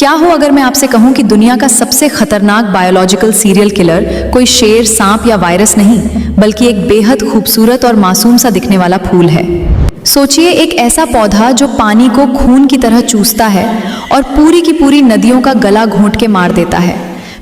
क्या हो अगर मैं आपसे कहूं कि दुनिया का सबसे खतरनाक बायोलॉजिकल सीरियल किलर कोई शेर, सांप या वायरस नहीं, बल्कि एक बेहद खूबसूरत और मासूम सा दिखने वाला फूल है। सोचिए, एक ऐसा पौधा जो पानी को खून की तरह चूसता है और पूरी की पूरी नदियों का गला घोंट के मार देता है।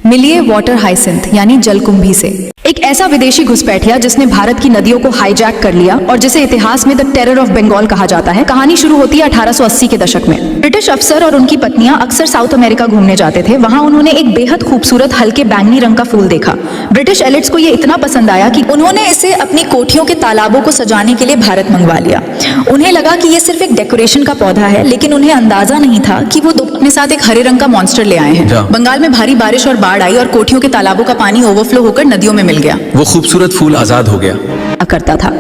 मिलिए वाटर हाइसिंथ यानी जलकुंभी से। एक ऐसा विदेशी घुसपैठिया जिसने भारत की नदियों को हाईजैक कर लिया और जिसे इतिहास में द टेरर ऑफ बंगाल कहा जाता है। कहानी शुरू होती है 1880 के दशक में। ब्रिटिश अफसर और उनकी पत्नियां अक्सर साउथ अमेरिका घूमने जाते थे। वहां उन्होंने एक बेहद खूबसूरत हल्के बैंगनी रंग का फूल देखा। ब्रिटिश एलिट्स को ये इतना पसंद आया कि उन्होंने इसे अपनी कोठियों के तालाबों को सजाने के लिए भारत मंगवा लिया। उन्हें लगा कि ये सिर्फ एक डेकोरेशन का पौधा है, लेकिन उन्हें अंदाजा नहीं था कि वो अपने साथ एक हरे रंग का मॉन्स्टर ले आए हैं। बंगाल में भारी बारिश और बाढ़ आई और कोठियों के तालाबों का पानी ओवरफ्लो होकर नदियों में मिल गया। वो खूबसूरत फूल आजाद हो गया करता था।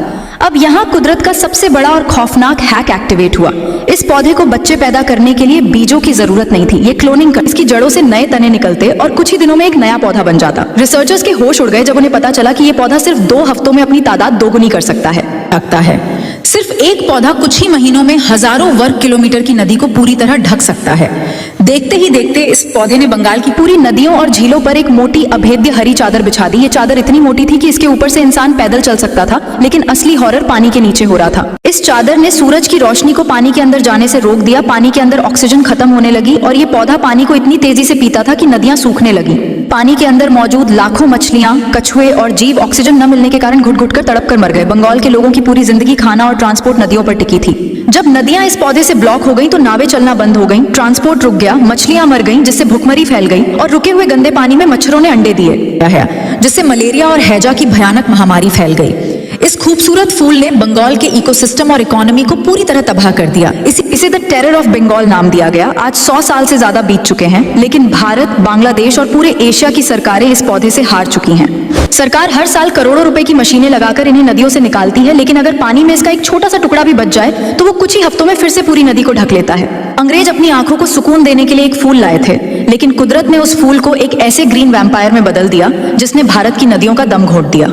अब यहाँ कुदरत का सबसे बड़ा और खौफनाक हैक एक्टिवेट हुआ। इस पौधे को बच्चे पैदा करने के लिए बीजों की जरूरत नहीं थी। ये क्लोनिंग कर इसकी जड़ों से नए तने निकलते और कुछ ही दिनों में एक नया पौधा बन जाता। रिसर्चर्स के होश उड़ गए जब उन्हें पता चला कि ये पौधा सिर्फ 2 हफ्तों में अपनी तादाद दोगुनी कर सकता है। सिर्फ एक पौधा कुछ ही महीनों में हजारों वर्ग किलोमीटर की नदी को पूरी तरह ढक सकता है। देखते ही देखते इस पौधे ने बंगाल की पूरी नदियों और झीलों पर एक मोटी अभेद्य हरी चादर बिछा दी। ये चादर इतनी मोटी थी कि इसके ऊपर से इंसान पैदल चल सकता था, लेकिन असली हॉरर पानी के नीचे हो रहा था। इस चादर ने सूरज की रोशनी को पानी के अंदर जाने से रोक दिया। पानी के अंदर ऑक्सीजन खत्म होने लगी और ये पौधा पानी को इतनी तेजी से पीता था कि नदियां सूखने लगी। पानी के अंदर मौजूद लाखों मछलियां, कछुए और जीव ऑक्सीजन न मिलने के कारण घुट घुट कर तड़प कर मर गए। बंगाल के लोगों की पूरी जिंदगी खाना और ट्रांसपोर्ट नदियों पर टिकी थी। जब नदियां इस पौधे से ब्लॉक हो गईं तो नावें चलना बंद हो गईं, ट्रांसपोर्ट रुक गया, मछलियां मर गईं, जिससे भुखमरी फैल गई और रुके हुए गंदे पानी में मच्छरों ने अंडे दिए, जिससे मलेरिया और हैजा की भयानक महामारी फैल गई। इस खूबसूरत फूल ने बंगाल के इकोसिस्टम और इकोनॉमी को पूरी तरह तबाह कर दिया। इसे द टेरर ऑफ बंगाल नाम दिया गया। आज 100 साल से ज्यादा बीत चुके हैं, लेकिन भारत, बांग्लादेश और पूरे एशिया की सरकारें इस पौधे से हार चुकी हैं। सरकार हर साल करोड़ों रुपए की मशीनें लगाकर इन्हें नदियों से निकालती है, लेकिन अगर पानी में इसका एक छोटा सा टुकड़ा भी बच जाए तो वो कुछ ही हफ्तों में फिर से पूरी नदी को ढक लेता है। अंग्रेज अपनी आंखों को सुकून देने के लिए एक फूल लाए थे, लेकिन कुदरत ने उस फूल को एक ऐसे ग्रीन वैम्पायर में बदल दिया जिसने भारत की नदियों का दम घोंट दिया।